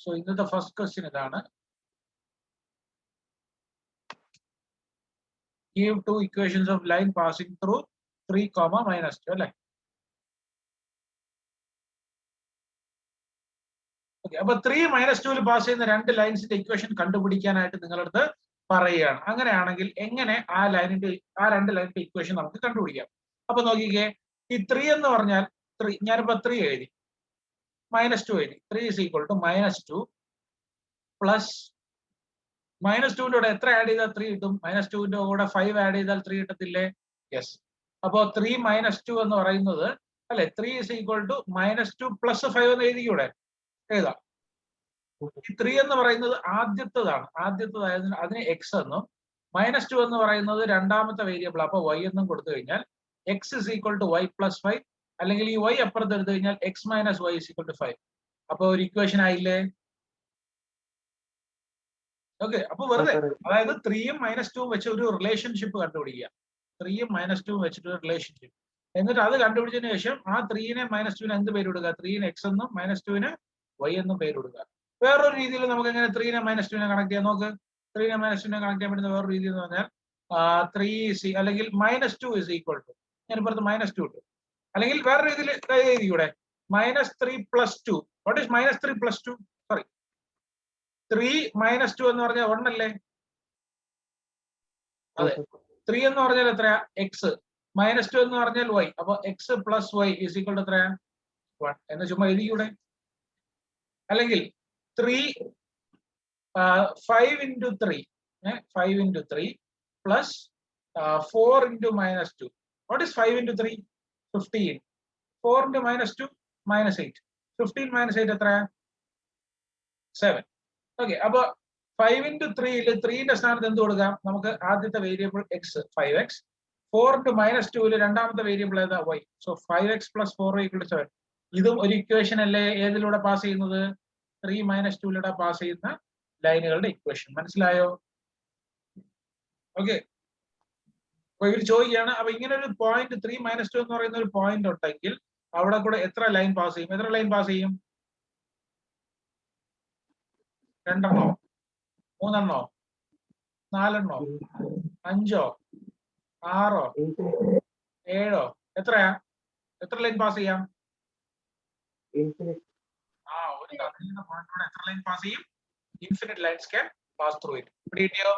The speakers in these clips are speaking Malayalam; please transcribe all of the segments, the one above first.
സോ ഇന്നത്തെ ഫസ്റ്റ് ക്വസ്റ്റ്യൻ ഇതാണ്. Give two equations of line passing through 3, -2 അല്ലേ? ഓക്കെ, അപ്പൊ 3 -2 പാസ് ചെയ്യുന്ന രണ്ട് ലൈൻസിന്റെ ഇക്വേഷൻ കണ്ടുപിടിക്കാനായിട്ട് നിങ്ങളടുത്ത് പറയുകയാണ്. അങ്ങനെയാണെങ്കിൽ എങ്ങനെ ആ രണ്ട് ലൈനിന്റെ ഇക്വേഷൻ നമുക്ക് കണ്ടുപിടിക്കാം? അപ്പൊ നോക്കിക്കേ, ഈ 3 എന്ന് പറഞ്ഞാൽ ഞാനിപ്പോ 3 എഴുതി, -2 എഴുതി. 3 is equal to -2 പ്ലസ് -2ന്റെ കൂടെ എത്ര ആഡ് ചെയ്താൽ 3 കിട്ടും? -2ന്റെ കൂടെ 5 ആഡ് ചെയ്താൽ 3 കിട്ടത്തില്ലേ? യെസ്. അപ്പോ 3 -2 എന്ന് പറയുന്നത് അല്ലെ, 3 is equal to -2 പ്ലസ് 5 എന്ന് എഴുതിക്കൂടെ? എഴുതാം. ഈ 3 എന്ന് പറയുന്നത് ആദ്യത്തേതായത് അതിന് x എന്നും, -2 എന്ന് പറയുന്നത് രണ്ടാമത്തെ വേരിയബിൾ, അപ്പൊ y എന്നും കൊടുത്തു കഴിഞ്ഞാൽ x is equal to y plus 5, അല്ലെങ്കിൽ ഈ y അപ്പുറത്ത് എടുത്തു കഴിഞ്ഞാൽ x minus y is equal to 5. അപ്പൊ ഒരു ഇക്വേഷൻ ആയില്ലേ? ഓക്കെ, അപ്പൊ വെറുതെ അതായത് 3യും -2 വെച്ച് ഒരു റിലേഷൻഷിപ്പ് കണ്ടുപിടിക്കുക. 3യും -2 വെച്ചിട്ട് ഒരു റിലേഷൻഷിപ്പ്, എന്നിട്ട് അത് കണ്ടുപിടിച്ചതിന് ശേഷം ആ 3നെ -2ന് എന്ത് പേര് കൊടുക്കുക? 3ന് x എന്നും -2ന് y എന്നും പേര് കൊടുക്കുക. വേറൊരു രീതിയിൽ നമുക്ക് എങ്ങനെ 3നെ -2നെ കണക്ട് ചെയ്യാം? നോക്ക്, 3നെ -2നെ കണക്ട് ചെയ്യാൻ പറ്റുന്ന വേറൊരു രീതി എന്ന് പറഞ്ഞാൽ 3 അല്ലെങ്കിൽ -2 is equal to, ഞാൻ ഇപ്പുറത്ത് -2 ഇട്ടു, അല്ലെങ്കിൽ വേറെ രീതിയിൽ എഴുതിക്കൂടെ? -3 plus 2. What is -3 plus 2? Sorry, 3 -2 എന്ന് പറഞ്ഞാൽ 1 അല്ലേ? അതെ. 3 എന്ന് പറഞ്ഞാൽ എത്രയാ? x. -2 എന്ന് പറഞ്ഞാൽ y. അപ്പൊ x plus y is equal to എത്രയാ? 1 എന്ന് ചുമ്മാ എഴുതിക്കൂടെ? അല്ലെങ്കിൽ 5 into 3 plus 4 into -2. What is 5 into 3? 15. 4 into -2 -8. 15 -8 എത്രയാ? 7. ഓക്കെ, അപ്പൊ 5 into 3 3ന്റെ സ്ഥാനത്ത് എന്ത് കൊടുക്കാം? നമുക്ക് ആദ്യത്തെ വേരിയബിൾ x 5x, 4 into -2 രണ്ടാമത്തെ വേരിയബിൾ ഏതാ? y. So 5x plus 4y equal to 7. ഇതും ഒരു ഇക്വേഷൻ അല്ലേ? ഏതിലൂടെ പാസ് ചെയ്യുന്നത്? 3 -2 പാസ് ചെയ്യുന്ന ലൈനുകളുടെ ഇക്വേഷൻ. മനസ്സിലായോ? ഓക്കെ, അപ്പൊ ഇവർ ചോദിക്കുകയാണ്, അപ്പൊ ഇങ്ങനെ ഒരു പോയിന്റ് 3 -2 എന്ന് പറയുന്ന ഒരു പോയിന്റ് ഉണ്ടെങ്കിൽ അവിടെ കൂടെ എത്ര ലൈൻ പാസ് ചെയ്യും? എത്ര ലൈൻ പാസ് ചെയ്യും? 2 എണ്ണോ 3 എണ്ണോ 4 എണ്ണോ 5ഓ 6ഓ 7ഓ? എത്രയാ? എത്ര ലൈൻ പാസ് ചെയ്യാം? ഒരു തന്നിരിക്കുന്ന പോയിന്റിലൂടെ എത്ര ലൈൻ പാസ് ചെയ്യും? Infinite lines can pass through it. പിടികിട്ടിയോ?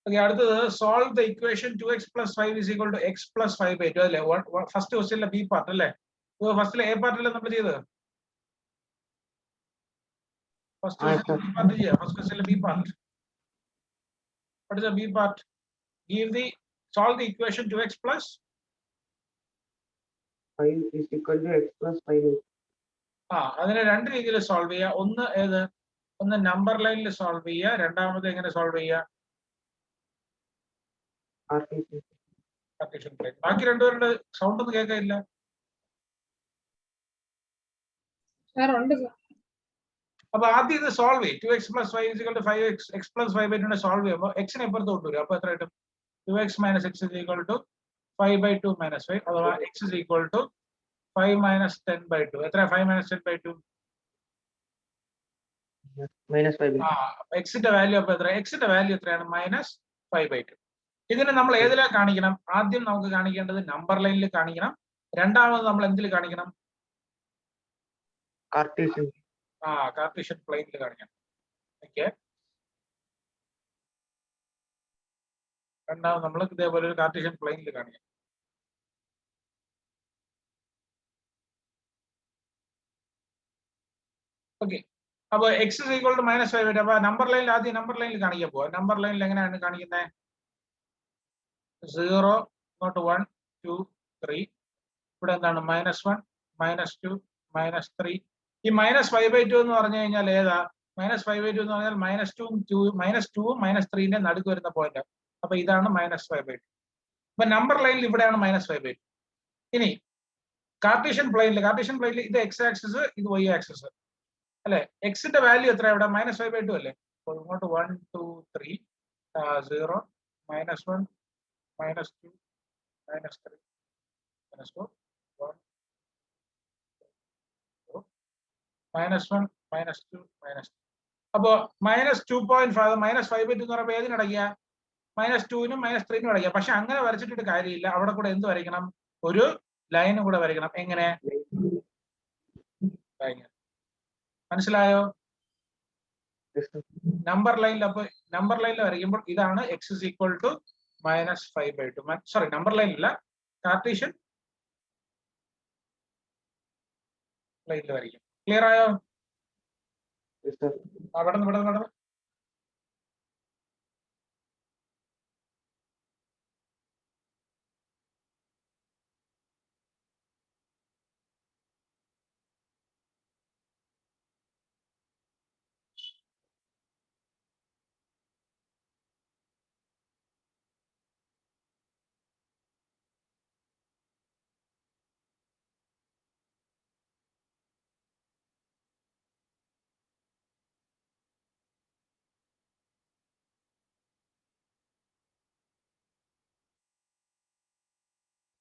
ഓക്കെ, അടുത്തത് solve the equation 2x plus 5 is equal to x plus 5/2 അല്ലേ? ഫസ്റ്റ് ക്വസ്റ്റ്യനിലെ ബി പാർട്ട് അല്ലേ? ഫസ്റ്റിലെ എ പാർട്ടിലെ നമ്മൾ ചെയ്തത്. ഫസ്റ്റ് ക്വസ്റ്റ്യനിലെ B part. What is the b part? Solve the equation 2x plus 5 is equal to x plus 5. അതിനെ രണ്ട് രീതിയിൽ സോൾവ് ചെയ്യുക. ഒന്ന് നമ്പർ ലൈനിൽ സോൾവ് ചെയ്യുക, രണ്ടാമത് എങ്ങനെ സോൾവ് ചെയ്യുക? Cartesian plane. ബാക്കി രണ്ടുപേരുടെ സൗണ്ട് ഒന്നും കേൾക്കാനില്ല. അപ്പൊ ആദ്യം ഇത് സോൾവ് ചെയ്യും. 2x plus 5 is equal to 5x, x plus 5/2 solve ചെയ്യുമ്പോൾ എക്സിനെ എപ്പുറത്ത് കൊണ്ടുവരും. അപ്പൊ എത്ര കിട്ടും? 2x minus x is equal to 5/2 minus 5, അഥവാ x is equal to 5 minus 10/2. എത്ര? 5 minus 10/2 -5. എക്സിന്റെ വാല്യൂ അപ്പൊ എത്ര? എക്സിന്റെ വാല്യൂ എത്രയാണ്? -5/2. ഇതിനെ നമ്മൾ ഏതിലാ കാണിക്കണം? ആദ്യം നമുക്ക് കാണിക്കേണ്ടത് നമ്പർ ലൈനിൽ കാണിക്കണം. രണ്ടാമത് നമ്മൾ എന്തിൽ കാണിക്കണം? കാർട്ടീഷ്യൻ പ്ലെയിനിൽ കാണിക്കണം. ഓക്കെ, രണ്ടാമത് നമ്മൾ ഇതേപോലെ ഒരു കാർട്ടീഷ്യൻ പ്ലെയിനിൽ കാണിക്കണം. ഓക്കെ, അപ്പൊ x is equal to -5. അപ്പൊ നമ്പർ ലൈനിൽ ആദ്യം നമ്പർ ലൈനിൽ കാണിക്കാൻ പോവാ. നമ്പർ ലൈനിൽ എങ്ങനെയാണ് കാണിക്കുന്നത്? 0 not 1 2 3. ഇവിടെ എന്താണ്? -1 -2 -3. ഈ -5/2 എന്ന് പറഞ്ഞു കഴിഞ്ഞാൽ ഏതാ? -5/2 എന്ന് പറഞ്ഞാൽ -2ഉം -3ന്റെ നടുക്ക് വരുന്ന പോയിന്റ്. അപ്പൊ ഇതാണ് -5/2. അപ്പൊ നമ്പർ ലൈനിൽ ഇവിടെയാണ് -5/2. ഇനി കാർട്ടീഷ്യൻ പ്ലെയിനിൽ ഇത് x ആക്സിസ്, ഇത് y ആക്സിസ് അല്ലെ? എക്സിന്റെ വാല്യൂ എത്ര? ഇവിടെ -5/2 അല്ലേ? അപ്പോൾ ഇങ്ങോട്ട് 1 2 3 0 -1 -2 -3 -4 1 -1 -2 -3. അപ്പോ -2.5 -5/2 എന്ന് പറയുമ്പോൾ ഏതിനടങ്ങിയ -2നും -3നും അടങ്ങിയ. പക്ഷെ അങ്ങനെ വരച്ചിട്ട് കാര്യമില്ല, അവിടെ കൂടെ എന്ത് വരയ്ക്കണം, ഒരു ലൈനും കൂടെ വരയ്ക്കണം. എങ്ങനെ? മനസ്സിലായോ? നമ്പർ ലൈനിൽ, അപ്പൊ നമ്പർ ലൈനിൽ വരയ്ക്കുമ്പോൾ ഇതാണ് x is equal to -5/2. Sorry, number ലൈനിലല്ല, കാർട്ടീഷ്യൻ ലൈനിൽ വരയ്ക്കും. ക്ലിയർ ആയോ? അവിടെ നിന്ന്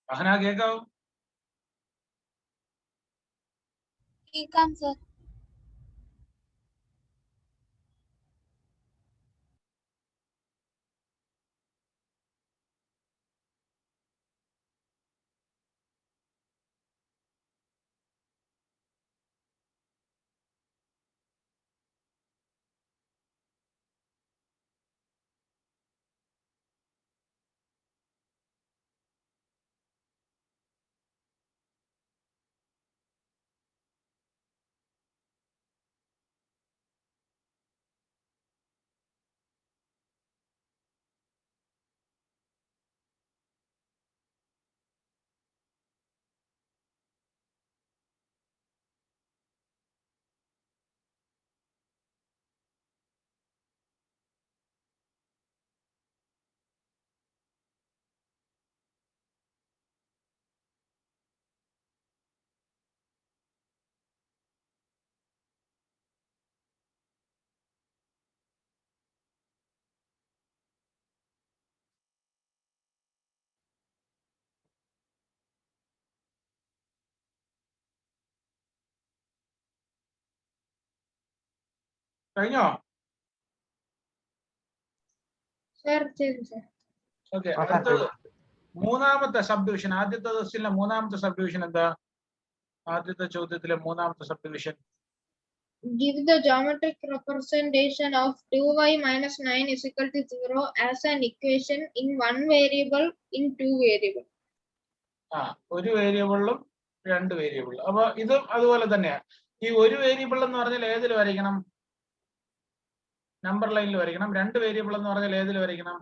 അഹന കേൾക്കാവോ? കേൾക്കാം സർ. കഴിഞ്ഞോ? സർ ചെയ്തു സർ. ഓക്കെ, അടുത്തത് മൂന്നാമത്തെ സബ് ഡിവിഷൻ. ആദ്യത്തെ ക്വസ്റ്റ്യനിലെ മൂന്നാമത്തെ സബ് ഡിവിഷൻ എന്താ? ആദ്യത്തെ ചോദ്യത്തിലെ മൂന്നാമത്തെ sub division. Give the geometric representation of 2y minus 9 is equal to 0 as an equation in one variable in two variable. ഒരു വേരിയബിളിലും രണ്ട് വേരിയബിളിലും. അപ്പൊ ഇത് അതുപോലെ തന്നെയാണ്. ഈ ഒരു വേരിയബിൾ എന്ന് പറഞ്ഞാൽ ഏതിൽ വരയ്ക്കണം? നമ്പർ ലൈനിൽ വരയ്ക്കണം. രണ്ട് വേരിയബിൾ എന്ന് പറഞ്ഞാൽ ഏതിൽ വരയ്ക്കണം?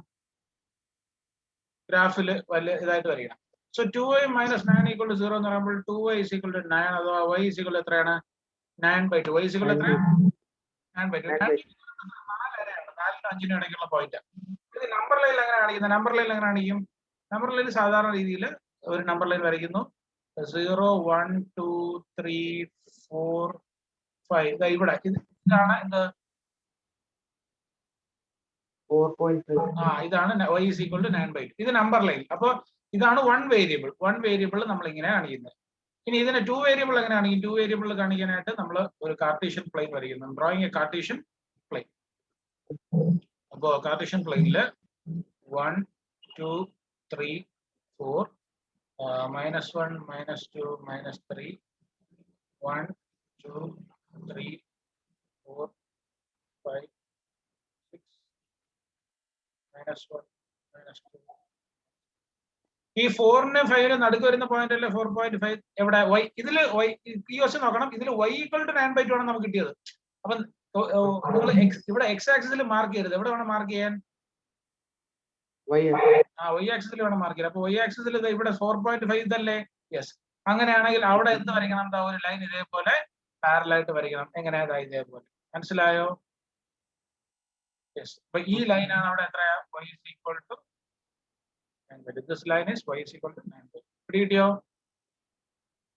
ഗ്രാഫിൽ വലിയ ഇതായിട്ട് വരയ്ക്കണം. So 2y minus 9 equal to 0 എന്ന് പറയുമ്പോൾ 2y is equal to 9, അഥവാ y is equal to എത്രയാണ്? 9/2. y is equal to എത്രയാണ്? 9/2. 4 4നും 5നും ഇടയ്ക്കുള്ള പോയിന്റ്. ഇത് നമ്പർ ലൈനിൽ എങ്ങനെ കാണിക്കുന്നത്? നമ്പർ ലൈനിൽ എങ്ങനെ കാണിക്കും? നമ്പർ ലൈനിൽ സാധാരണ രീതിയിൽ ഒരു നമ്പർ ലൈൻ വരയ്ക്കുന്നു. 0 1 2 3 4 5. ഇവിടെ ഇതാണ് എന്ത്? 4.5. ഇതാണ് y is equal to 9/2. ഇത് നമ്പർ ലൈൻ. അപ്പൊ ഇതാണ് വൺ വേരിയബിൾ. വൺ വേരിയബിൾ നമ്മൾ ഇങ്ങനെ കാണിക്കുന്നത്. ഇനി ഇതിനെ ടു വേരിയബിൾ എങ്ങനെ കാണിക്കും? ടു വേരിയബിൾ കാണിക്കാനായിട്ട് നമ്മൾ ഒരു കാർട്ടീഷ്യൻ പ്ലെയിൻ വരയ്ക്കുന്നു. Drawing a Cartesian plane. അപ്പോ കാർട്ടീഷ്യൻ പ്ലെയിനില് 1 2 3 4 -1 -2 -3 1 2 3 4 5 6 -1 -2. ഈ 4നും 5നും നടുക്ക് വരുന്ന പോയിന്റ് അല്ലേ 4.5? എവിടെ? y. ഇതില് y ഈ വശം നോക്കണം. ഇതിൽ y equal to 9/2 ആണ് നമുക്ക് കിട്ടിയത്. അപ്പൊ നിങ്ങൾ ഇവിടെ x ആക്സിസിൽ മാർക്ക് ചെയ്യരുത്. എവിടെ വേണം മാർക്ക് ചെയ്യാൻ? y ആക്സിസിൽ വേണം മാർക്ക് ചെയ്യാൻ. അപ്പൊ y ആക്സിസിൽ ഇവിടെ 4.5 ഇതല്ലേ? യെസ്. അങ്ങനെയാണെങ്കിൽ അവിടെ എന്ത് വരയ്ക്കണം? എന്താ ഒരു ലൈൻ ഇതേപോലെ പാരലൽ ആയിട്ട് വരയ്ക്കണം. എങ്ങനെയാ? ഇതേപോലെ. മനസ്സിലായോ? യെസ്. അപ്പൊ ഈ ലൈനാണ് അവിടെ എത്രയാ? y is equal to 9/2. This line is y is equal to 9/2. കിട്ടിയോ?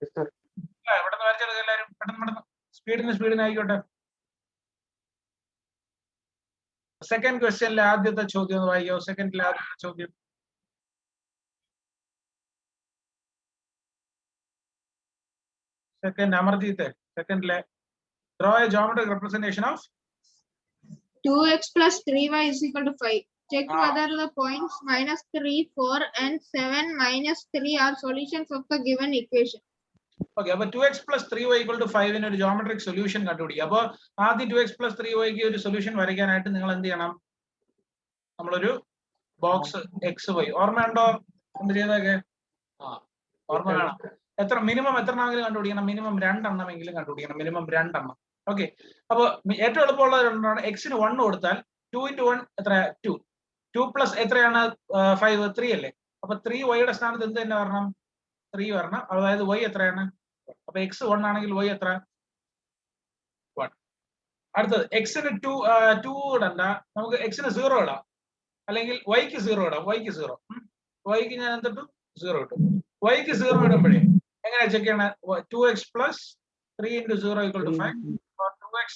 ഇവിടെ നിന്ന് വരച്ചെടുക്കുക എല്ലാവരും. പെട്ടെന്ന് സ്പീഡിന് ആയിക്കോട്ടെ. സെക്കൻഡ് ക്വസ്റ്റ്യനിലെ ആദ്യത്തെ ചോദ്യം ഒന്ന് വായിക്കോ. സെക്കൻഡിലെ ആദ്യത്തെ ചോദ്യം. സെക്കൻഡ് അമർജീത്തെ, സെക്കൻഡിലെ draw a geometric representation of 2x plus 3y is equal to 5. Check Ah. whether the points minus 3, 4 and 7 minus 3 are solutions of the given equation. Okay. അപ്പൊ 2x plus 3y equal to 5 ന് ഒരു ജോമെട്രിക് സൊല്യൂഷൻ കണ്ടുപിടിക്കുക. അപ്പൊ ആദ്യം 2x plus 3yക്ക് ഒരു സൊല്യൂഷൻ വരയ്ക്കാനായിട്ട് നിങ്ങൾ എന്ത് ചെയ്യണം? നമ്മളൊരു ബോക്സ് xy ഓർമ്മയുണ്ടോ എന്ത് ചെയ്തൊക്കെ? ഓർമ്മ വേണം. എത്ര മിനിമം എത്രണ്ണമെങ്കിലും കണ്ടുപിടിക്കണം? മിനിമം 2 എണ്ണമെങ്കിലും കണ്ടുപിടിക്കണം. മിനിമം 2 എണ്ണം. ഓക്കെ. അപ്പൊ ഏറ്റവും എളുപ്പമുള്ള രണ്ടെണ്ണം. എക്സിന് 1 കൊടുത്താൽ 2 into 1 എത്ര? 2. 2 പ്ലസ് എത്രയാണ്? 5, 3 അല്ലേ? അപ്പൊ 3y സ്ഥാനത്ത് എന്ത് തന്നെ വരണം? 3 വരണം. അതായത് y എത്രയാണ്? അപ്പൊ x 1 ആണെങ്കിൽ y എത്ര? 1. അടുത്തത് എക്സിന് 2 ഇടണ്ട, നമുക്ക് എക്സിന് 0 ഇടാം, അല്ലെങ്കിൽ yക്ക് 0 ഇടാം. yക്ക് 0, yക്ക് ഞാൻ എന്തിട്ടു? 0 ഇട്ടു. yക്ക് 0 ഇടുമ്പോഴേ എങ്ങനെ ചെക്ക് ചെയ്യണം? 2x plus 3 into 0 equal to 5, or 2x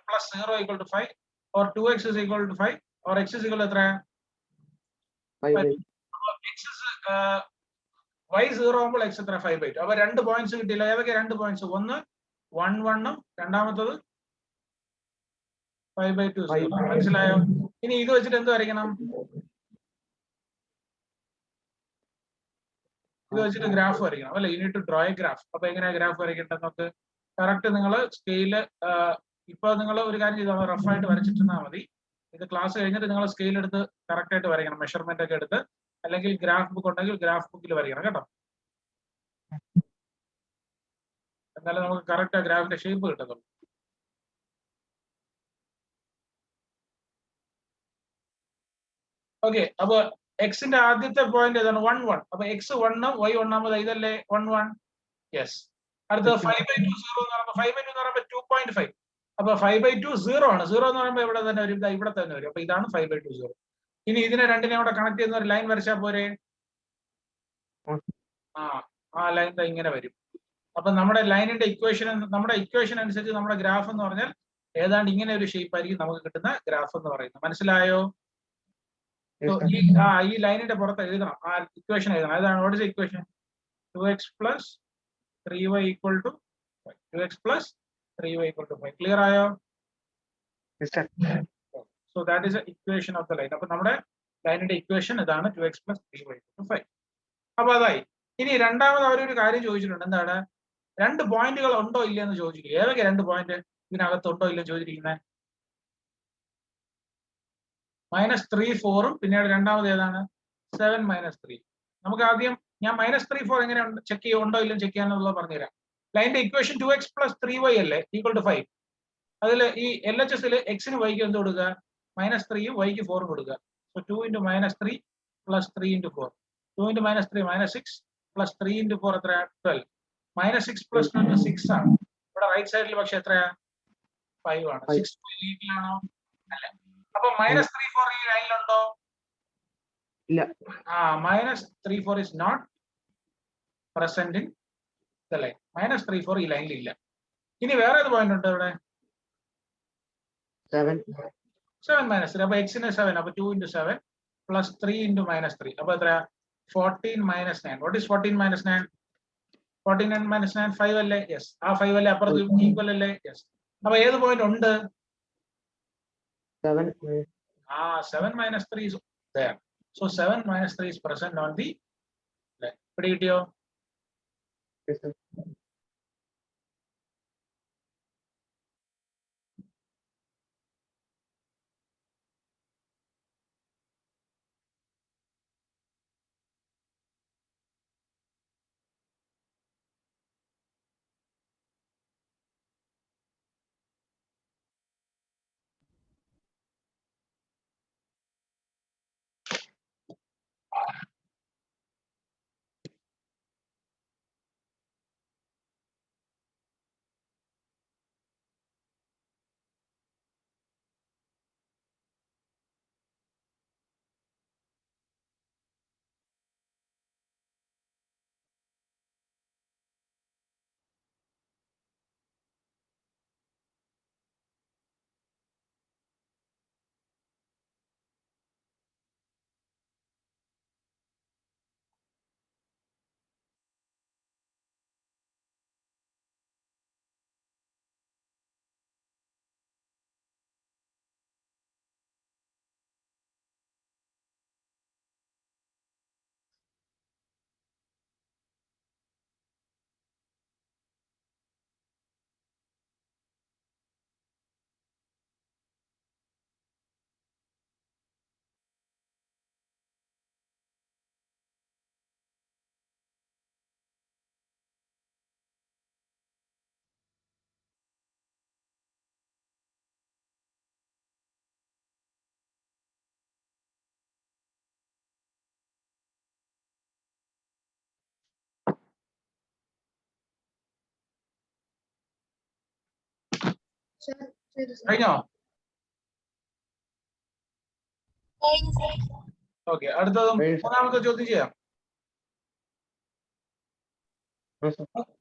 plus 0 equal to 5, or 2x is equal to 5, or x is equal to എത്ര? 5. x is y 0 ആകുമ്പോൾ x എത്ര? 5/2. അപ്പൊ 2 പോയിന്റ്സ് കിട്ടിയില്ല. ഏതൊക്കെ 2 പോയിന്റ്സ്? ഒന്ന് 1, 1 ഉം രണ്ടാമത്തത് 5/2 0. മനസ്സിലായോ? ഇനി ഇത് വെച്ചിട്ട് എന്ത് വരയ്ക്കണം? ഇത് വെച്ചിട്ട് ഗ്രാഫ് വരയ്ക്കണം അല്ലെ? You need to draw a graph. അപ്പൊ എങ്ങനെയാ ഗ്രാഫ് വരയ്ക്കേണ്ടത്? നമുക്ക് കറക്റ്റ് നിങ്ങൾ സ്കെയില് ഇപ്പൊ നിങ്ങൾ ഒരു കാര്യം ചെയ്താൽ റഫായിട്ട് വരച്ചിട്ടുണ്ടാൽ മതി. ഇത് ക്ലാസ് കഴിഞ്ഞിട്ട് നിങ്ങൾ സ്കെയിൽ എടുത്ത് കറക്റ്റ് ആയിട്ട് വരയ്ക്കണം, മെഷർമെന്റ് ഒക്കെ എടുത്ത്. അല്ലെങ്കിൽ ഗ്രാഫ് ബുക്ക് ഉണ്ടെങ്കിൽ ഗ്രാഫ് ബുക്കിൽ വരയ്ക്കണം കേട്ടോ. എന്നാലും നമുക്ക് കറക്റ്റ് ആ ഗ്രാഫിന്റെ ഷേപ്പ് കിട്ടത്തുള്ളൂ. ഓക്കെ. അപ്പൊ എക്സിന്റെ ആദ്യത്തെ പോയിന്റ് ഏതാണ്? 1, 1. അപ്പൊ x 1 y 1 ആകുമ്പോൾ ഇതല്ലേ 1, 1. യെസ്. അടുത്തത് 5/2 0 എന്ന് പറയുമ്പോൾ 5/2 എന്ന് പറയുമ്പോൾ 2.5. അപ്പൊ 5/2 0 ആണ്. 0 എന്ന് പറയുമ്പോൾ ഇവിടെ തന്നെ വരും, ഇവിടെ തന്നെ വരും. അപ്പൊ ഇതാണ് 5/2 0. ഇനി ഇതിനെ രണ്ടിനെ കൂടെ കണക്ട് ചെയ്യുന്ന ഒരു ലൈൻ വരച്ചാൽ പോരെ? ആ ലൈൻ ഇങ്ങനെ വരും. അപ്പൊ നമ്മുടെ ലൈനിന്റെ ഇക്വേഷൻ, നമ്മുടെ ഇക്വേഷൻ അനുസരിച്ച് നമ്മുടെ ഗ്രാഫ് എന്ന് പറഞ്ഞാൽ ഏതാണ്ട് ഇങ്ങനെ ഒരു ഷേപ്പ് ആയിരിക്കും നമുക്ക് കിട്ടുന്ന ഗ്രാഫ് എന്ന് പറയുന്നത്. മനസ്സിലായോ? ഈ ലൈനിന്റെ പുറത്ത് എഴുതണം, ആ ഇക്വേഷൻ എഴുതണം. ഏതാണ്? What is equation? 2x plus 3y equal to 5. 2x plus 3y equal to 5. Clear ആയോ? So that is equation of the line. അപ്പൊ നമ്മുടെ ലൈനിന്റെ ഇക്വേഷൻ ഇതാണ്, 2x plus 3y equal to 5. അപ്പൊ അതായി. ഇനി രണ്ടാമത് അവരൊരു കാര്യം ചോദിച്ചിട്ടുണ്ട്. എന്താണ്? 2 പോയിന്റുകൾ ഉണ്ടോ ഇല്ലയെന്ന് ചോദിച്ചിരിക്കുക. ഏതൊക്കെ 2 പോയിന്റ് ഇതിനകത്ത് ഉണ്ടോ ഇല്ലെന്ന് ചോദിച്ചിരിക്കുന്നത്? -3, 4 ഉം പിന്നീട് രണ്ടാമത് ഏതാണ്? 7 - 3. നമുക്ക് ആദ്യം ഞാൻ -3, 4 എങ്ങനെ ചെക്ക് ചെയ്യും, ഉണ്ടോ ഇല്ലെന്ന് ചെക്ക് ചെയ്യാനുള്ളത് പറഞ്ഞുതരാം. ലൈനിന്റെ ഇക്വേഷൻ 2x plus 3y അല്ലേ ഈക്വൽ ടു 5. അതിൽ ഈ LHS എക്സിന് വൈക്ക് എന്ത് കൊടുക്കുക? -3ഉം വൈക്ക് 4ഉം കൊടുക്കുക. So 2 into -3 plus 3 into 4. 2 into -3 -6 plus 3 into 4 എത്ര? 12. -6 plus 12 6 ആണ്. ഇവിടെ റൈറ്റ് സൈഡിൽ പക്ഷെ എത്രയാ? 5 ആണ്. 6 ലീഗിലാണോ? അല്ല. അപ്പൊ -3, 4 ഈ ലൈനിലുണ്ടോ? ഇല്ല. -3, 4 is not present in the line. -3, 4 ഈ ലൈനിൽ ഇല്ല. ഇനി വേറെ ഏത് പോയിന്റ് ഉണ്ട് ഇവിടെ? 7 -3. അപ്പൊ എക്സിന് 7. അപ്പൊ 2 into 7 plus 3 into -3. അപ്പൊ എത്രയാ? 14 - 9. What is 14 - 9? 14 - 9 5 അല്ലേ? യെസ്. ആ 5 അല്ലേ അപ്പുറത്ത് ഈക്വൽ അല്ലേ? യെസ്. അപ്പൊ ഏത് പോയിന്റ് ഉണ്ട്? 7 7 - 3 is there. So 7 - 3 is present on the line. പിടി കിട്ടിയോ? Sir, sir, sir. കഴിഞ്ഞോ? ഓക്കെ, അടുത്തത് മൂന്നാമത്തെ ചോദ്യം ചെയ്യാം.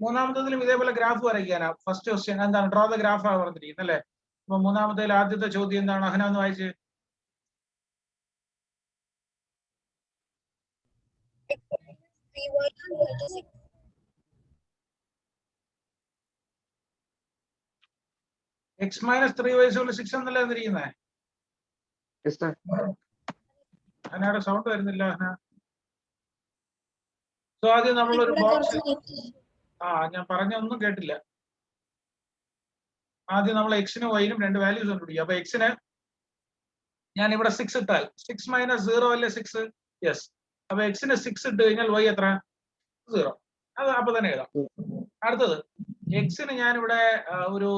മൂന്നാമത്തതിലും ഇതേപോലെ ഗ്രാഫ് വരയ്ക്കാനാ. ഫസ്റ്റ് ക്വസ്റ്റ്യൻ എന്താണ്? ഡ്രോ ദ ഗ്രാഫ് ആ പറഞ്ഞിരിക്കുന്നത് അല്ലേ? അപ്പൊ മൂന്നാമത്തേൽ ആദ്യത്തെ ചോദ്യം എന്താണ്? അഹന ഒന്ന് വായിച്ച്. എക്സ് മൈനസ് 3y = 6 എന്നല്ലേ തന്നിരിക്കുന്നേ? Yes, sir. അഹനയുടെ സൗണ്ട് വരുന്നില്ല അഹന. സോ ആദ്യം നമ്മളൊരു ബോക്സ്, ഞാൻ പറഞ്ഞൊന്നും കേട്ടില്ല. ആദ്യം നമ്മൾ എക്സിനും വൈനും രണ്ട് വാല്യൂസ് കണ്ടുപിടിക്കും. അപ്പൊ എക്സിന് ഞാൻ ഇവിടെ 6 ഇട്ടാൽ 6 - 0 അല്ലേ 6? യെസ്. അപ്പൊ എക്സിന് 6 ഇട്ട് കഴിഞ്ഞാൽ വൈ എത്ര? 0. അത് അപ്പൊ തന്നെ എഴുതാം. അടുത്തത് എക്സിന് ഞാൻ ഇവിടെ ഒരു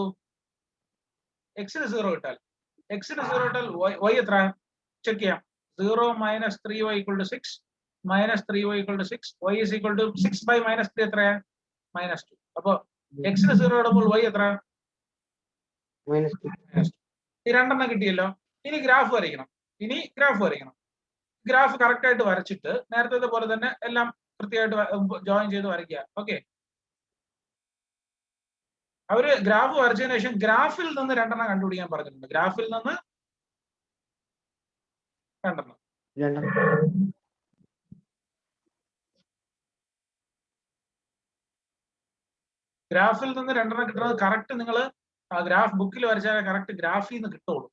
എക്സിന് 0 ഇട്ടാൽ വൈ എത്ര? ചെക്ക് ചെയ്യാം. 0 - 3y = 6 - 3y = 6. y is equal to 6/-3 എത്രയാ? -2. അപ്പൊ എക്സിന് 0 ഇടുമ്പോൾ വൈ എത്ര? -2. ഈ രണ്ടെണ്ണം കിട്ടിയല്ലോ. ഇനി ഗ്രാഫ് വരയ്ക്കണം. ഗ്രാഫ് കറക്റ്റ് ആയിട്ട് വരച്ചിട്ട് നേരത്തെ പോലെ തന്നെ എല്ലാം കൃത്യമായിട്ട് ജോയിൻ ചെയ്ത് വരയ്ക്കുക. ഓക്കെ, അവര് ഗ്രാഫ് വരച്ചതിന് ശേഷം ഗ്രാഫിൽ നിന്ന് രണ്ടെണ്ണം കണ്ടുപിടിക്കാൻ പറഞ്ഞിട്ടുണ്ട്. ഗ്രാഫിൽ നിന്ന് രണ്ടെണ്ണം. ഗ്രാഫിൽ നിന്ന് രണ്ടെണ്ണം കിട്ടുന്നത് കറക്റ്റ് നിങ്ങൾ ഗ്രാഫ് ബുക്കിൽ വരച്ചാൽ കറക്റ്റ് ഗ്രാഫിൽ നിന്ന് കിട്ടുള്ളൂ.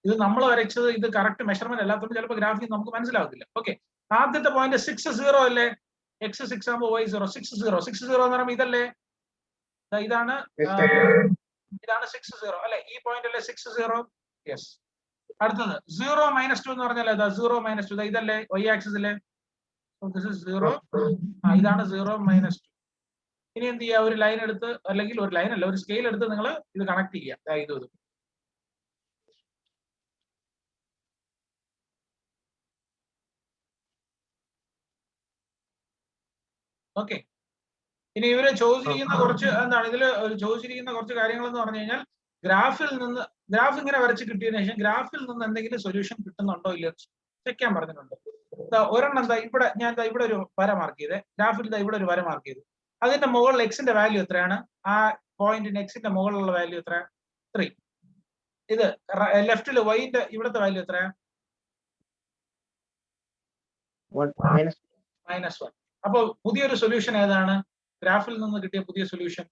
ഇത് നമ്മൾ വരച്ചത് ഇത് കറക്റ്റ് മെഷർമെന്റ് അല്ലാത്തതുകൊണ്ട് ചിലപ്പോൾ ഗ്രാഫിൽ നമുക്ക് മനസ്സിലാവത്തില്ല. ഓക്കെ, ആദ്യത്തെ പോയിന്റ് 6 0 അല്ലേ? എക്സ് 6 ആകുമ്പോൾ y 0. 6 0 എന്ന് പറയുമ്പോൾ ഇതല്ലേ? ഇതാണ് 6 0 അല്ലെ? ഈ പോയിന്റ് അല്ലേ 6 0? യെസ്. അടുത്തത് 0 - 2 എന്ന് പറഞ്ഞാൽ 0 - 2 ഇതല്ലേ y ആക്സിസിലെ? This is 0. ഇതാണ് 0 - 2. ഇനി എന്ത് ചെയ്യുക? ഒരു ലൈൻ എടുത്ത്, അല്ലെങ്കിൽ ഒരു ലൈൻ അല്ല, ഒരു സ്കെയിൽ എടുത്ത് നിങ്ങൾ ഇത് കണക്ട് ചെയ്യുക. ഇത് ഓക്കെ. ഇനി ഇവര് ചോദിച്ചിരിക്കുന്ന കുറച്ച് എന്താണ് ഇതിൽ ചോദിച്ചിരിക്കുന്ന കുറച്ച് കാര്യങ്ങൾ എന്ന് പറഞ്ഞു കഴിഞ്ഞാൽ ഗ്രാഫ് ഇങ്ങനെ വരച്ച് കിട്ടിയതിനു ശേഷം ഗ്രാഫിൽ നിന്ന് എന്തെങ്കിലും സൊല്യൂഷൻ കിട്ടുന്നുണ്ടോ ഇല്ലയോ ചെക്ക് ചെയ്യാൻ പറഞ്ഞിട്ടുണ്ട്. ഒരെണ്ണം ഇവിടെ ഞാൻ ഇവിടെ ഒരു വര മാർക്ക് ചെയ്തേ. ഗ്രാഫിൽ ഇവിടെ ഒരു വര മാർക്ക് ചെയ്തു. അതിന്റെ മുകളിൽ എക്സിന്റെ വാല്യൂ എത്രയാണ്? ആ പോയിന്റിന് എക്സിന്റെ മുകളിലുള്ള വാല്യൂ എത്ര? 3. ഇത് ലെഫ്റ്റിൽ വൈന്റെ ഇവിടുത്തെ വാല്യൂ എത്രയാ? -1. അപ്പൊ പുതിയൊരു സൊല്യൂഷൻ ഏതാണ്? ഗ്രാഫിൽ നിന്ന് കിട്ടിയ പുതിയ സൊല്യൂഷൻ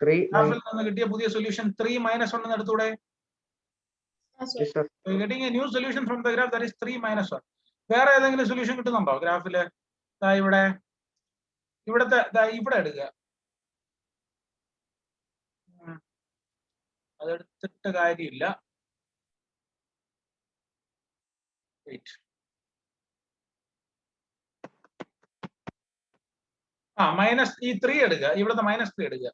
3 - 1 എന്ന് എടുത്തൂടെ? Getting a new solution from the graph, that is 3 - 1. വേറെ ഏതെങ്കിലും സൊല്യൂഷൻ കിട്ടുന്നുണ്ടോ ഗ്രാഫില്? ഇവിടെ എടുക്കുക. അതെടുത്തിട്ട് കാര്യമില്ല. ഈ 3 എടുക്കുക. ഇവിടുത്തെ -3 എടുക്കുക.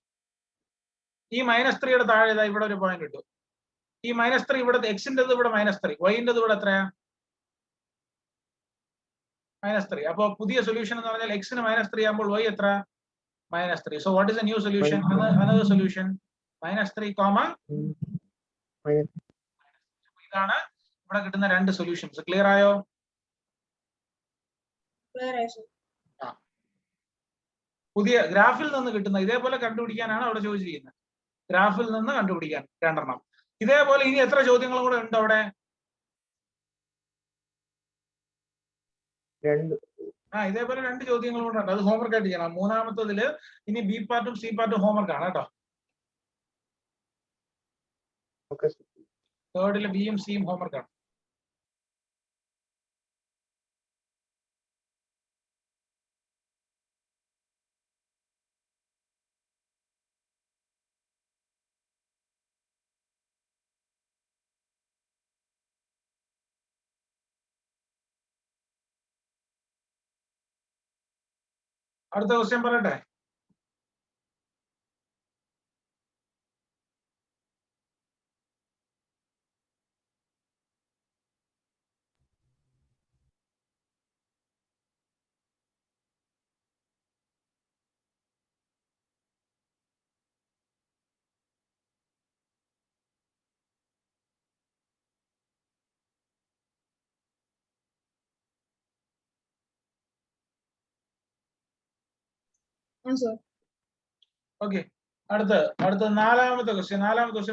ഈ -3യുടെ താഴെ ഇവിടെ ഒരു പോയിന്റ് കിട്ടും. ഈ -3 ഇവിടുത്തെ എക്സിന്റെ ഇവിടെ -3, വൈൻ്റെ ഇവിടെ എത്രയാ? -3. അപ്പൊ പുതിയ സൊല്യൂഷൻ എന്ന് പറഞ്ഞാൽ എക്സിന് -3 ആകുമ്പോൾ വൈ എത്ര? -3. So what is A new solution? Another solution -3, ഇതാണ് ഇവിടെ കിട്ടുന്ന രണ്ട് സൊല്യൂഷൻസ്. ക്ലിയർ ആയോ? പുതിയ ഗ്രാഫിൽ നിന്ന് കിട്ടുന്ന ഇതേപോലെ കണ്ടുപിടിക്കാനാണ് അവിടെ ചോദിച്ചിരിക്കുന്നത്. ഗ്രാഫിൽ നിന്ന് കണ്ടുപിടിക്കാൻ രണ്ടെണ്ണം. ഇതേപോലെ ഇനി എത്ര ചോദ്യങ്ങളും കൂടെ ഉണ്ട് അവിടെ? ഇതേപോലെ 2 ചോദ്യങ്ങളും കൂടെ ഉണ്ട്. അത് ഹോംവർക്ക് ആയിട്ട് ചെയ്യണം. മൂന്നാമത്തതില് ഇനി ബി പാർട്ടും സി പാർട്ടും ഹോംവർക്ക് ആണ് കേട്ടോ. തേർഡില് ബിയും സിയും ഹോംവർക്ക് ആണ്. അടുത്ത ക്വസ്റ്റ്യൻ പറയട്ടെ? Sir. Okay. അടുത്ത നാലാമത്തെ ക്വസ്റ്റ്യൻ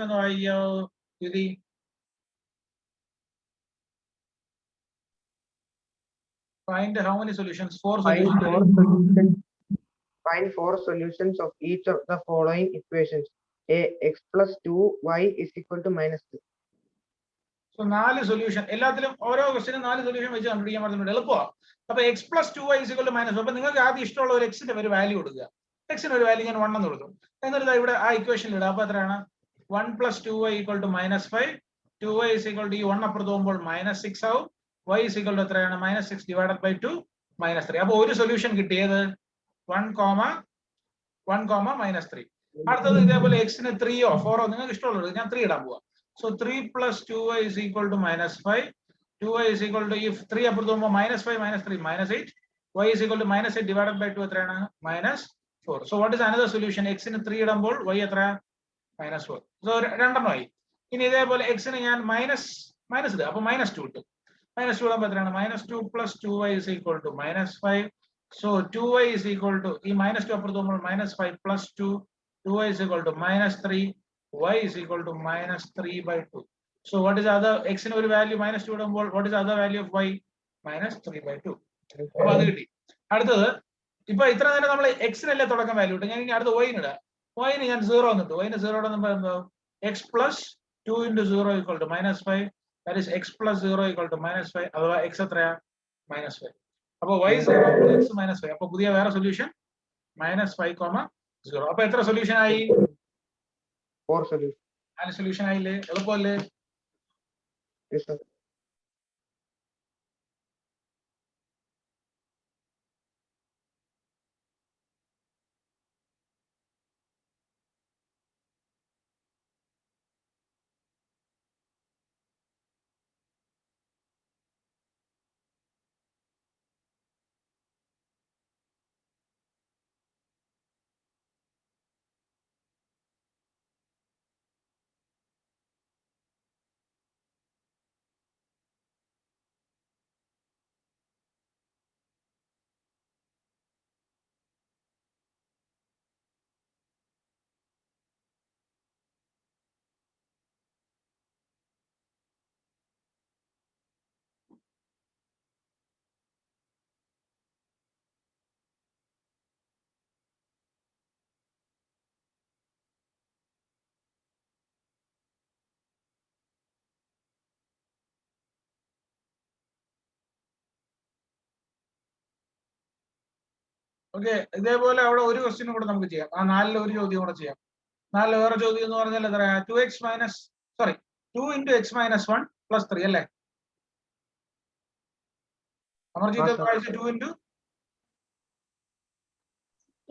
ഒന്ന് വായിക്കോ യുതി. Find how many solutions? 4 solutions. Find 4 solutions of each of the following equations. A x plus 2y is equal to -2. So 4 solution. എല്ലാത്തിലും ഓരോ ക്വസ്റ്റ്യനും 4 സൊല്യൂഷൻ വെച്ച് കണ്ടുപിടിക്കാൻ പറഞ്ഞിട്ടുണ്ട്. എളുപ്പമാണ്. അപ്പൊ x plus 2y is equal to -1. അപ്പൊ നിങ്ങൾക്ക് ആദ്യം ഇഷ്ടമുള്ള ഒരു x ന്റെ ഒരു വാല്യൂ കൊടുക്കുക. x ന് ഒരു വാല്യൂ ഞാൻ 1 എന്ന് കൊടുക്കും. എന്നിട്ട് ഇവിടെ ആ ഇക്വേഷനിൽ ഇടുക. അപ്പൊ എത്രയാണ്? 1 plus 2y equal to -5. 2y is equal to ഈ 1 അപ്പുറത്ത് പോകുമ്പോൾ -6 ആവും. y is equal to എത്രയാണ്? -6 divided by 2 -3. അപ്പൊ ഒരു സൊല്യൂഷൻ കിട്ടിയത് 1, -3. അടുത്തത് ഇതേപോലെ x ന് 3ഓ 4ഓ നിങ്ങൾക്ക് ഇഷ്ടമുള്ളത് ഞാൻ 3 ഇടാൻ പോവാ. So 3 plus 2y is equal to -5. 2y is equal to if 3 അപ്പുറത്ത് പോകുമ്പോൾ -5 -3 -8. y is equal to -8 divided by 2 എത്രയാണ്? -4. So what is another solution? x ന് 3 ഇടുമ്പോൾ y എത്ര? -4. So രണ്ടെണ്ണമായി. ഇനി ഇതേപോലെ x ന് ഞാൻ മൈനസ് ഇടുക. അപ്പൊ -2 കിട്ടും. -2 ഇടുമ്പോൾ എത്രയാണ്? -2 plus 2y is equal to -5. So 2y is equal to ഈ -2 അപ്പുറത്ത് പോകുമ്പോൾ -5 plus 2. 2y is equal to -3. y is equal to -3 by 2. So what is other x in ഒരു വാല്യൂ -2 ഇടുമ്പോൾ what is other value of y? -3 by 2. അപ്പോൾ അത് കിട്ടി. അടുത്തത് ഇപ്പൊ ഇത്ര നേരം നമ്മൾ x നല്ലേ തുടക്കം വാല്യൂ ഇട്ടു. ഞാൻ ഇനി അടുത്ത y ന് ഇടാം. y ന് ഞാൻ 0 എന്നിട്ടു. y ന് 0 ഇടുമ്പോൾ x plus 2 into 0 equal to -5. That is x plus 0 equal to -5. അഥവാ x എത്രയാ? -5. അപ്പോൾ y 0 x -5. അപ്പോൾ പുതിയ വേറെ സൊല്യൂഷൻ -5, 0. അപ്പോൾ എത്ര സൊല്യൂഷൻ ആയി? 4 solutions. 4 സൊല്യൂഷൻ ആയില്ലേ? എളുപ്പമല്ലേ? Yes, sir. ഓക്കെ, ഇതേപോലെ അവിടെ ഒരു ക്വസ്റ്റ്യൻ കൂടെ നമുക്ക് ചെയ്യാം. ആ 4 ഒരു ചോദ്യം കൂടെ ചെയ്യാം. 4 വേറെ ചോദ്യം എന്ന് പറഞ്ഞാൽ എത്രയാ? 2x minus 2 into x minus 1 plus 3 അല്ലേ? അമർജിത്ത് വായിച്ചു.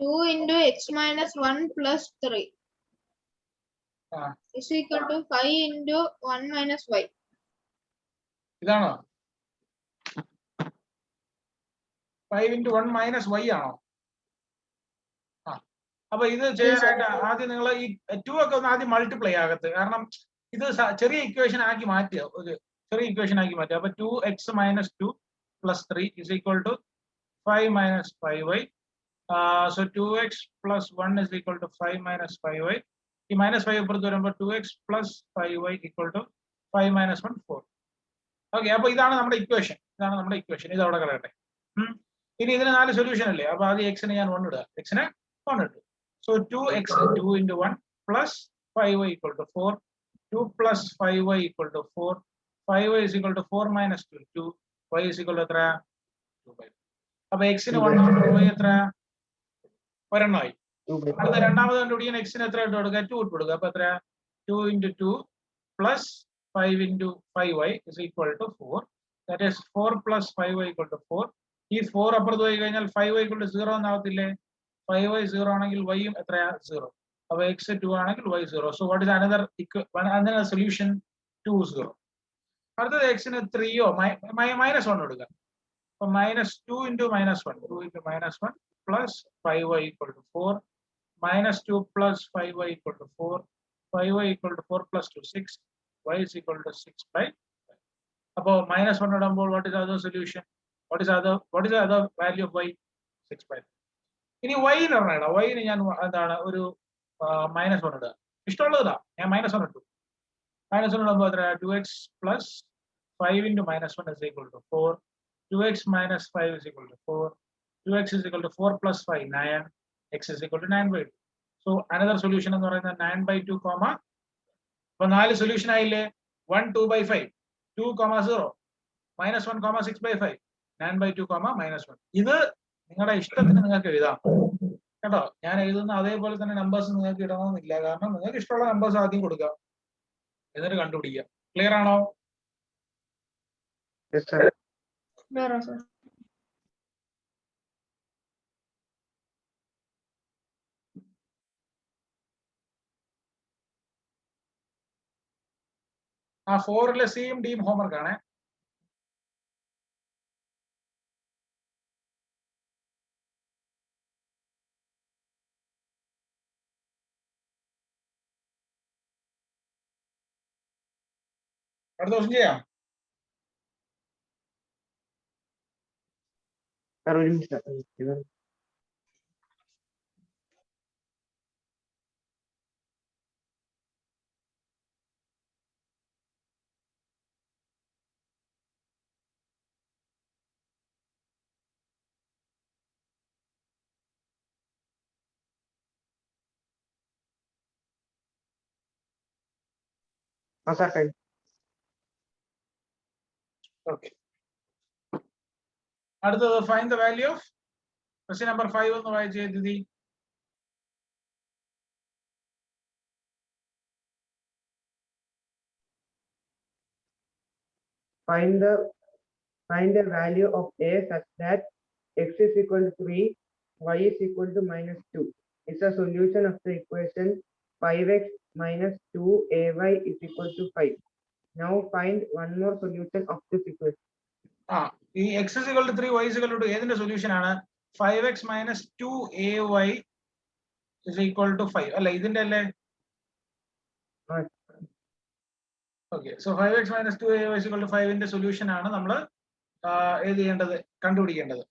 2 into x minus 1 plus 3 is equal to 5 into 1 minus y. ഇതാണോ? 5 into 1 minus y ആണോ? അപ്പൊ ഇത് ചെയ്യാനായിട്ട് ആദ്യം നിങ്ങൾ ഈ 2 ഒക്കെ ഒന്ന് ആദ്യം മൾട്ടിപ്ലൈ ആകത്ത്. കാരണം ഇത് ചെറിയ ഇക്വേഷൻ ആക്കി മാറ്റുക. ഒരു ചെറിയ ഇക്വേഷൻ ആക്കി മാറ്റുക. അപ്പൊ 2x minus 2 plus 3 is equal to 5 minus 5y. So 2x plus 1 is equal to 5 minus 5y. ഈ -5 അപ്പുറത്ത് വരുമ്പോൾ 2x plus 5y equal to 5 minus 1 4. Okay, അപ്പൊ ഇതാണ് നമ്മുടെ ഇക്വേഷൻ. ഇത് അവിടെ കളയട്ടെ. ഇനി ഇതിന് 4 സൊല്യൂഷൻ അല്ലേ? അപ്പൊ ആദ്യം x ന് ഞാൻ 1 ഇടുക. x ന് 1 ഇട്ടു. So 2x 2 into 1 plus 5y equal to 4. 2 plus 5y equal to 4. 5y is equal to 4 minus 2. 2. y is equal to എത്ര? 2/2. അപ്പൊ x ന് 1 y എത്ര? ഒരെണ്ണമായി. അടുത്ത രണ്ടാമത് കണ്ടുപിടിക്കാൻ x ന് എത്ര ഇട്ട് കൊടുക്കുക? 2 ഇട്ട് കൊടുക്കുക. അപ്പൊ എത്ര? 2 into 2 plus 5 into 5y is equal to 4. That is 4 plus 5y equal to 4. ഈ 4 അപ്പുറത്ത് പോയി കഴിഞ്ഞാൽ 5y equal to 0 എന്നാവത്തില്ലേ? 5y 0 ആണെങ്കിൽ y യും എത്രയാ? 0. അപ്പൊ x 2 ആണെങ്കിൽ y 0. So what is another solution? 2 0. അടുത്തത് x ന് 3ഓ -1 എടുക്കുക. അപ്പൊ -2 into -1. 2 into -1 plus 5y equal to 4. -2 plus 5y equal to 4. 5y equal to 4 plus 2 6. y is equal to 6/5. അപ്പൊ -1 ഇടുമ്പോൾ what is the other solution? What is the other value of y? 6/5. ഇനി വൈന്ന് പറഞ്ഞാ വൈന് ഞാൻ എന്താണ് ഒരു -1 ഇടുക. ഇഷ്ടമുള്ളതാ, ഞാൻ -1 ഇട്ടു. -1 ഇടുമ്പോൾ എത്ര 2x plus 5 into -1 is equal to 4. 2x minus 5 is equal to 4. 2x is equal to 4 plus 5, 9. X is equal to 9/2. So another solution എന്ന് പറയുന്നത് 9/2, അപ്പൊ 4 സൊല്യൂഷൻ ആയില്ലേ. 1 2/5, 2, 0, -1, 6/5, 9/2, -1. ഇത് നിങ്ങളുടെ ഇഷ്ടത്തിന് നിങ്ങൾക്ക് എഴുതാം കേട്ടോ. ഞാൻ എഴുതുന്ന അതേപോലെ തന്നെ നമ്പേഴ്സ് നിങ്ങൾക്ക് ഇടണമെന്നില്ല. കാരണം നിങ്ങൾക്ക് ഇഷ്ടമുള്ള നമ്പേഴ്സ് ആദ്യം കൊടുക്കുക, എന്നിട്ട് കണ്ടുപിടിക്കുക. ക്ലിയർ ആണോ? Yes, sir. Clear, sir. ആ 4-ലെ സിയും ഡിയും ഹോംവർക്ക് ആണ്. അടുത്ത ദിവസം ചെയ്യാം. Sir, ഒരു minute. Sir, time. ഓക്കെ. അടുത്തത് find the value of question number 5 എന്ന് വായിച്ചേ Diti. Find the value of a such that x is equal to 3, y is equal to -2. It's a solution of the equation 5x minus 2ay is equal to 5. Now find one more solution of this equation. ഈ x is equal to 3, y is equal to 2 ഏതിന്റെ സൊല്യൂഷൻ ആണ്? 5x minus 2ay is equal to 5 അല്ല, ഇതിന്റെ അല്ലേ? Okay. So 5x minus 2ay is equal to 5 ന്റെ സൊല്യൂഷൻ ആണ് നമ്മൾ ഏത് ചെയ്യേണ്ടത്? കണ്ടുപിടിക്കേണ്ടത്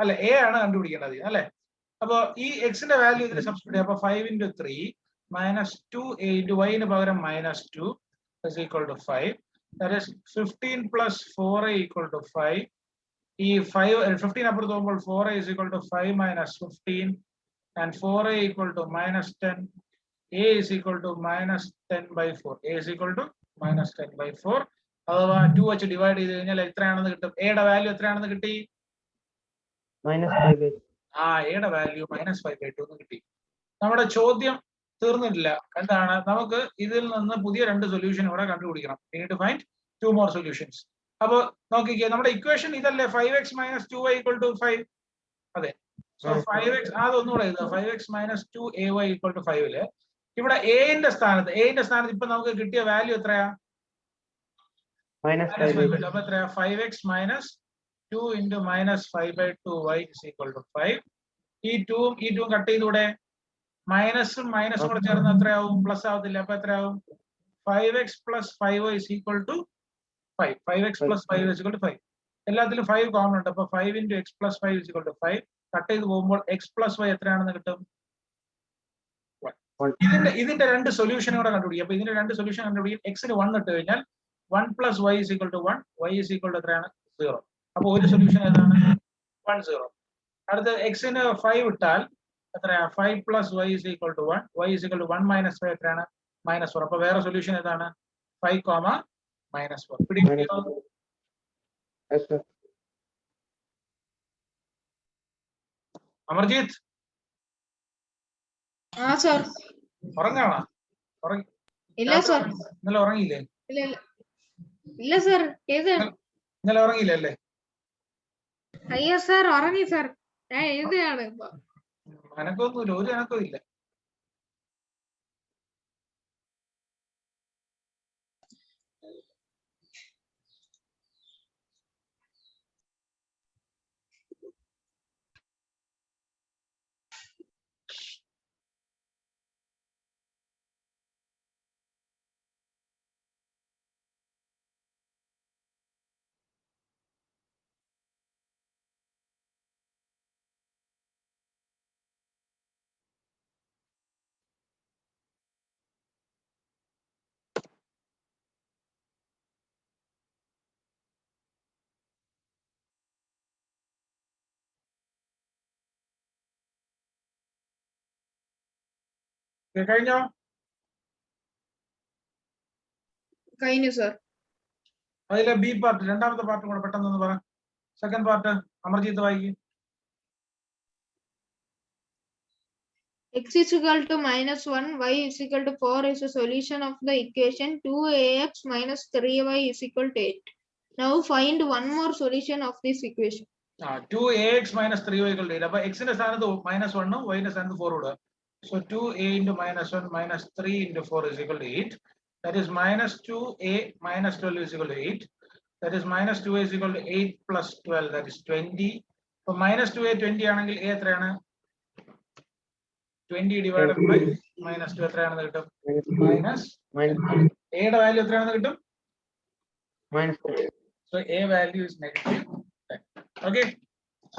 അല്ലെ? എ ആണ് കണ്ടുപിടിക്കേണ്ടത് അല്ലെ? അപ്പൊ ഈ എക്സിന്റെ വാല്യൂ ഇതിന് സബ്സ്റ്റിറ്റ്യൂട്ട് ചെയ്യാം. അപ്പൊ 5 into 3 minus 2a into y ന് പകരം -2 is equal to 5. That is 15 plus 4a equal to 5. ഈ 15 അപ്പുറത്ത് പോകുമ്പോൾ 4a is equal to 5 minus 15 and 4a equal to -10. a is equal to -10/4. a is equal to -10/4. അഥവാ 2 വെച്ച് ഡിവൈഡ് ചെയ്ത് കഴിഞ്ഞാൽ എത്രയാണെന്ന് കിട്ടും? എയുടെ വാല്യൂ എത്രയാണെന്ന് കിട്ടി? -5/2. എയുടെ വാല്യൂ -5/2 എന്ന് കിട്ടി. നമ്മുടെ ചോദ്യം തീർന്നിട്ടില്ല. എന്താണ്? നമുക്ക് ഇതിൽ നിന്ന് പുതിയ 2 സൊല്യൂഷൻ ഇവിടെ കണ്ടുപിടിക്കണം. we need to find 2 more solutions. അപ്പൊ നോക്കിക്കേ, നമ്മുടെ ഇക്വേഷൻ ഇതല്ലേ? 5x minus 2y equal to 5. അതെ. സോ 5x അതൊന്നുകൂടെ എഴുതുക. 5x minus 2ay equal to 5 ല് ഇവിടെ എന്റെ സ്ഥാനത്ത് ഇപ്പൊ നമുക്ക് കിട്ടിയ വാല്യൂ എത്രയാ? -5/2. അപ്പൊ എത്രയാ? 5x minus 2 into -5/2y is equal to 5. ഈ 2 കട്ട് ചെയ്തൂടെ? മൈനസും കൂടെ ചേർന്ന് എത്രയാവും? പ്ലസ് ആവത്തില്ല. അപ്പൊ എത്രയാവും? 5x plus 5y is equal to 5. 5x plus 5 is equal to 5. എല്ലാത്തിലും 5 കോമൺ ഉണ്ട്. അപ്പൊ 5 into x plus 5 is equal to 5. Cut ചെയ്ത് പോകുമ്പോൾ x plus y എത്രയാണെന്ന് കിട്ടും? ഇതിന്റെ 2 സൊല്യൂഷൻ കൂടെ കണ്ടുപിടിക്കും. അപ്പൊ ഇതിന്റെ 2 സൊല്യൂഷൻ കണ്ടുപിടിക്കും. എക്സിന് 1 ഇട്ട് കഴിഞ്ഞാൽ 1 plus y is equal to 1, y is equal to എത്രയാണ്? 0. അപ്പൊ ഒരു സൊല്യൂഷൻ ഏതാണ്? 1 0. അടുത്ത എക്സിന് 5 ഇട്ടാൽ എത്രയാ? 5 plus y is equal to 1, y is equal to 1 minus 5 എത്രയാണ്? -4. അപ്പൊ വേറെ സൊല്യൂഷൻ ഏതാണ്? 5, -4. പിടികിട്ടിയോ? Yes, sir. അമർജിത്ത് sir. ഉറങ്ങാണോ? ഇല്ല sir. ഇന്നലെ ഉറങ്ങിയില്ലേ? ഇല്ല sir. ഇന്നലെ ഉറങ്ങിയില്ലേ അല്ലേ? അയ്യോ sir, ഉറങ്ങി sir. ഞാൻ എഴുതുകയാണ് ഇപ്പൊ. അനക്കൊന്നുമില്ല, ഒരു അനക്കവും ഇല്ല. കഴിഞ്ഞോ? കഴിഞ്ഞു സർ. അതിലെ ബി പാർട്ട്, രണ്ടാമത്തെ പാർട്ടും കൂടെ പെട്ടെന്ന് പറ. സെക്കൻഡ് പാർട്ട് അമർജിത്ത് വായിക്കും. X is equal to -1, y is equal to 4 is a solution of the equation 2ax minus 3y is equal to 8. Now find one more solution of this equation. 2ax minus 3y equal to 8. അപ്പൊ x ന്റെ സ്ഥാനത്ത് -1 y ന്റെ സ്ഥാനത്ത് 4 ഇടുക. So 2a into -1 minus 3 into 4 is equal to 8. That is minus 2a minus 12 is equal to 8. That is minus 2a is equal to 8 plus 12, that is 20. So minus 2a 20 ആണെങ്കിൽ a എത്രയാണ്? 20 divided by minus 2 എത്രയാണെന്ന് കിട്ടും? Minus a യുടെ വാല്യൂ എത്രയാണെന്ന് കിട്ടും? -10. So a value is negative 10. Okay.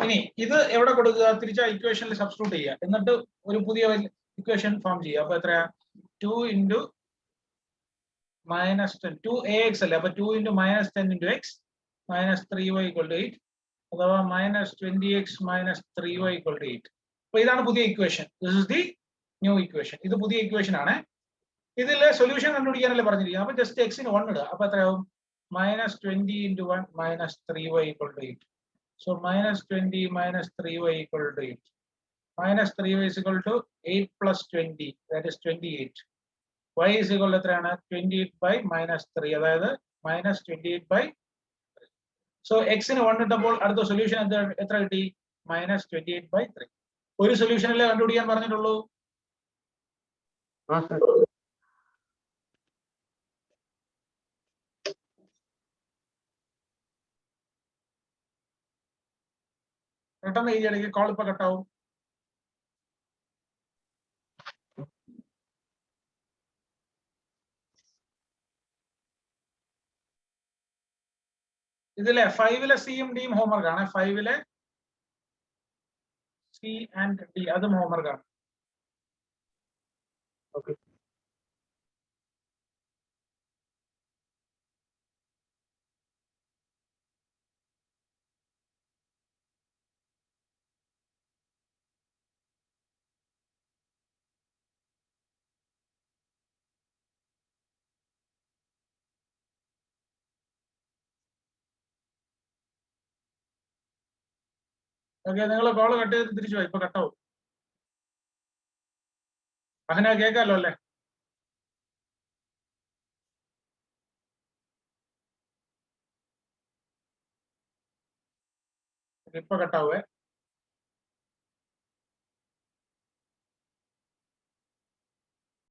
ഇനി ഇത് എവിടെ കൊടുക്കുക? തിരിച്ച് ഇക്വേഷനിൽ സബ്സ്റ്റിറ്റ്യൂട്ട് ചെയ്യുക. എന്നിട്ട് ഒരു പുതിയ ഇക്വേഷൻ ഫോം ചെയ്യുക. അപ്പൊ എത്രയാ? 2 into -10, 2ax അല്ലേ? അപ്പൊ 2 into -10 into x minus 3y equal to 8. അഥവാ minus 20x minus 3y equal to 8. അപ്പൊ ഇതാണ് പുതിയ equation. This is the new equation. ഇത് പുതിയ ഇക്വേഷൻ ആണ്. ഇതിലെ സൊല്യൂഷൻ കണ്ടുപിടിക്കാനല്ലേ പറഞ്ഞിരിക്കുന്നത്. അപ്പൊ ജസ്റ്റ് എക്സിന് 1 ഇടുക. അപ്പൊ എത്രയാവും? -20 into 1 minus 3y equal to 8. So minus 20 minus 3y equal to 8. Minus 3y is equal to 8 plus 20, that is 28. Y is equal to എത്രയാണ്? 28 by minus 3, അതായത് minus 28 by 3. So x ന് 1 ഇട്ടപ്പോൾ അടുത്ത സൊല്യൂഷൻ എത്ര കിട്ടി? -28 by 3. ഒരു സൊല്യൂഷനല്ലേ കണ്ടുപിടിക്കാൻ പറഞ്ഞിട്ടുള്ളൂ. പെട്ടെന്ന് എഴുതിയാണെങ്കിൽ കോൾ ഇപ്പൊ കട്ടാവും. ഇതിലെ 5-ലെ സിയും ഡിയും ഹോംവർക്ക് ആണ്. 5-ലെ സി ആൻഡ് ഡി അതും ഹോംവർക്ക് ആണ്. Okay. ഓക്കെ, നിങ്ങൾ കോൾ കട്ട് ചെയ്ത് തിരിച്ചു പോയി. ഇപ്പൊ കട്ടാവും. അങ്ങനെ കേൾക്കാമല്ലോ അല്ലേ? ഇപ്പൊ കട്ടാവേ.